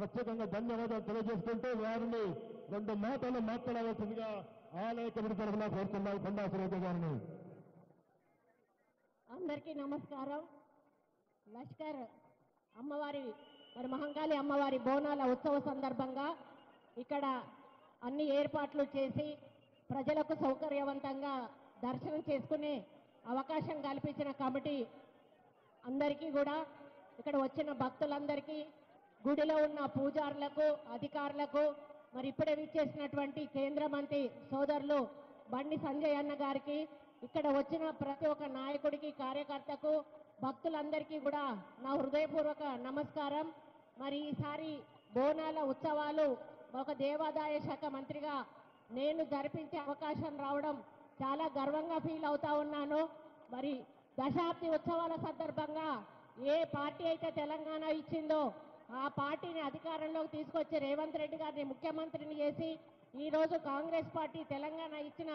ప్రత్యేకంగా ధన్యవాదాలు తెలియజేసుకుంటూ వారిని 2 మాటలు మాట్లాడవలసిందిగా ఆలయ కమిటీ తరఫున కోరుతున్నాం కొండా సురేఖ గారిని. అందరికీ నమస్కారం. లష్కర్ అమ్మవారి మరి మహంకాళి అమ్మవారి బోనాల ఉత్సవ సందర్భంగా ఇక్కడ అన్ని ఏర్పాట్లు చేసి ప్రజలకు సౌకర్యవంతంగా దర్శనం చేసుకునే అవకాశం కల్పించిన కమిటీ అందరికీ కూడా, ఇక్కడ వచ్చిన భక్తులందరికీ, గుడిలో ఉన్న పూజారులకు, అధికారులకు, మరి ఇప్పుడే విచ్చేసినటువంటి కేంద్ర మంత్రి సోదరులు బండి సంజయ్ అన్న గారికి, ఇక్కడ వచ్చిన ప్రతి ఒక్క నాయకుడికి, కార్యకర్తకు, భక్తులందరికీ కూడా నా హృదయపూర్వక నమస్కారం. మరి ఈసారి బోనాల ఉత్సవాలు ఒక దేవాదాయ శాఖ మంత్రిగా నేను జరిపించే అవకాశం రావడం చాలా గర్వంగా ఫీల్ అవుతా ఉన్నాను. మరి దశాబ్ది ఉత్సవాల సందర్భంగా ఏ పార్టీ అయితే తెలంగాణ ఇచ్చిందో ఆ పార్టీని అధికారంలోకి తీసుకొచ్చి రేవంత్ రెడ్డి గారిని ముఖ్యమంత్రిని చేసి ఈరోజు కాంగ్రెస్ పార్టీ తెలంగాణ ఇచ్చిన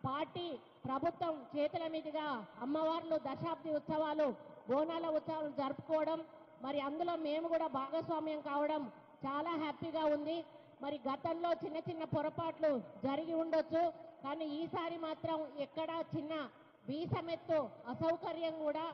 పార్టీ ప్రభుత్వం చేతుల మీదుగా అమ్మవార్లు దశాబ్ది ఉత్సవాలు, బోనాల ఉత్సవాలు జరుపుకోవడం, మరి అందులో మేము కూడా భాగస్వామ్యం కావడం చాలా హ్యాపీగా ఉంది. మరి గతంలో చిన్న చిన్న పొరపాట్లు జరిగి ఉండొచ్చు, కానీ ఈసారి మాత్రం ఎక్కడా చిన్న వీసమెత్తు అసౌకర్యం కూడా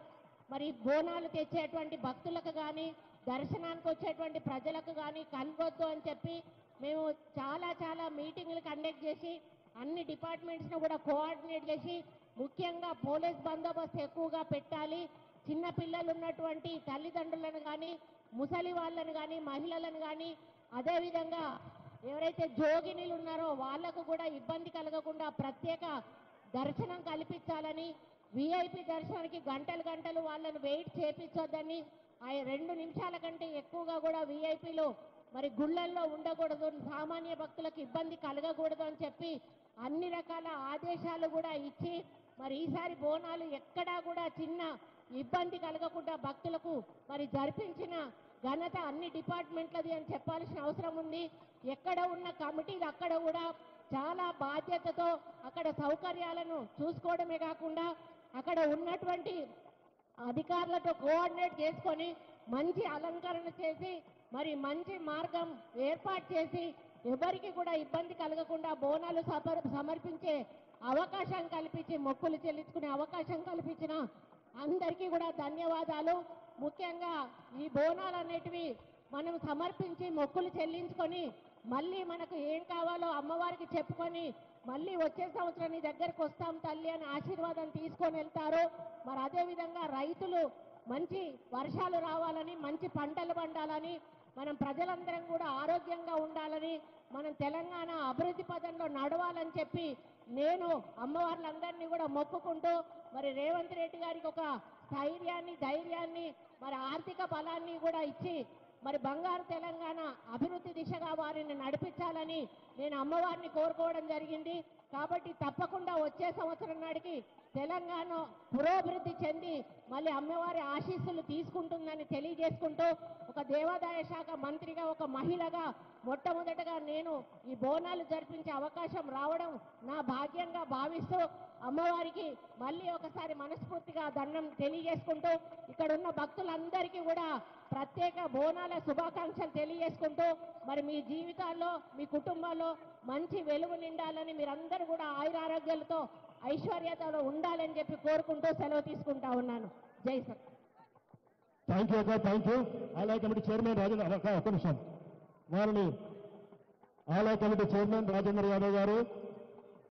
మరి బోనాలు తెచ్చేటువంటి భక్తులకు కానీ, దర్శనానికి వచ్చేటువంటి ప్రజలకు కానీ కలగొద్దు అని చెప్పి మేము చాలా మీటింగ్లు కండక్ట్ చేసి అన్ని డిపార్ట్మెంట్స్ను కూడా కోఆర్డినేట్ చేసి, ముఖ్యంగా పోలీస్ బందోబస్తు ఎక్కువగా పెట్టాలి, చిన్న పిల్లలు ఉన్నటువంటి తల్లిదండ్రులను కానీ, ముసలి వాళ్ళను కానీ, మహిళలను కానీ, అదేవిధంగా ఎవరైతే జోగినీలు ఉన్నారో వాళ్లకు కూడా ఇబ్బంది కలగకుండా ప్రత్యేక దర్శనం కల్పించాలని, విఐపి దర్శనానికి గంటలు వాళ్ళను వెయిట్ చేపించొద్దని, ఆ 2 నిమిషాల కంటే ఎక్కువగా కూడా విఐపిలు మరి గుళ్ళల్లో ఉండకూడదు, సామాన్య భక్తులకు ఇబ్బంది కలగకూడదు అని చెప్పి అన్ని రకాల ఆదేశాలు కూడా ఇచ్చి, మరి ఈసారి బోనాలు ఎక్కడా కూడా చిన్న ఇబ్బంది కలగకుండా భక్తులకు మరి జరిపించిన ఘనత అన్ని డిపార్ట్మెంట్లది అని చెప్పాల్సిన అవసరం ఉంది. ఎక్కడ ఉన్న కమిటీలు అక్కడ కూడా చాలా బాధ్యతతో అక్కడ సౌకర్యాలను చూసుకోవడమే కాకుండా అక్కడ ఉన్నటువంటి అధికారులతో కోఆర్డినేట్ చేసుకొని మంచి అలంకరణ చేసి మరి మంచి మార్గం ఏర్పాటు చేసి ఎవరికి కూడా ఇబ్బంది కలగకుండా బోనాలు సమర్పించే అవకాశం కల్పించి, మొక్కులు చెల్లించుకునే అవకాశం కల్పించిన అందరికీ కూడా ధన్యవాదాలు. ముఖ్యంగా ఈ బోనాలు అనేటివి మనం సమర్పించి మొక్కులు చెల్లించుకొని మళ్ళీ మనకు ఏం కావాలో అమ్మవారికి చెప్పుకొని మళ్ళీ వచ్చే సంవత్సరం నీ దగ్గరకు వస్తాం తల్లి అని ఆశీర్వాదం తీసుకొని వెళ్తారు. మరి అదేవిధంగా రైతులు మంచి వర్షాలు రావాలని, మంచి పంటలు పండాలని, మనం ప్రజలందరం కూడా ఆరోగ్యంగా ఉండాలని, మనం తెలంగాణ అభివృద్ధి పదంలో నడవాలని చెప్పి నేను అమ్మవార్లందరినీ కూడా మొక్కుకుంటూ మరి రేవంత్ రెడ్డి గారికి ఒక స్థైర్యాన్ని, ధైర్యాన్ని, మరి ఆర్థిక బలాన్ని కూడా ఇచ్చి మరి బంగారు తెలంగాణ అభివృద్ధి దిశగా వారిని నడిపించాలని నేను అమ్మవారిని కోరుకోవడం జరిగింది. కాబట్టి తప్పకుండా వచ్చే సంవత్సరం నాటికి తెలంగాణ పురోభివృద్ధి చెంది మళ్ళీ అమ్మవారి ఆశీస్సులు తీసుకుంటుందని తెలియజేసుకుంటూ, ఒక దేవాదాయ శాఖ మంత్రిగా, ఒక మహిళగా మొట్టమొదటగా నేను ఈ బోనాలు జరిపించే అవకాశం రావడం నా భాగ్యంగా భావిస్తూ అమ్మవారికి మళ్ళీ ఒకసారి మనస్ఫూర్తిగా దండం తెలియజేసుకుంటూ, ఇక్కడ ఉన్న భక్తులందరికీ కూడా ప్రత్యేక బోనాల శుభాకాంక్షలు తెలియజేసుకుంటూ, మరి మీ జీవితాల్లో, మీ కుటుంబాల్లో మంచి వెలుగు నిండాలని, మీరందరూ కూడా ఆయురారోగ్యాలతో ఐశ్వర్యతలో ఉండాలని చెప్పి కోరుకుంటూ సెలవు తీసుకుంటా ఉన్నాను. జై సర్. థ్యాంక్ యూ అక్క, థ్యాంక్ యూ. ఆలయ కమిటీ చైర్మన్ రాజేంద్ర, ఒక్క నిమిషం, వారిని ఆలయ కమిటీ చైర్మన్ రాజేంద్ర యాదవ్ గారు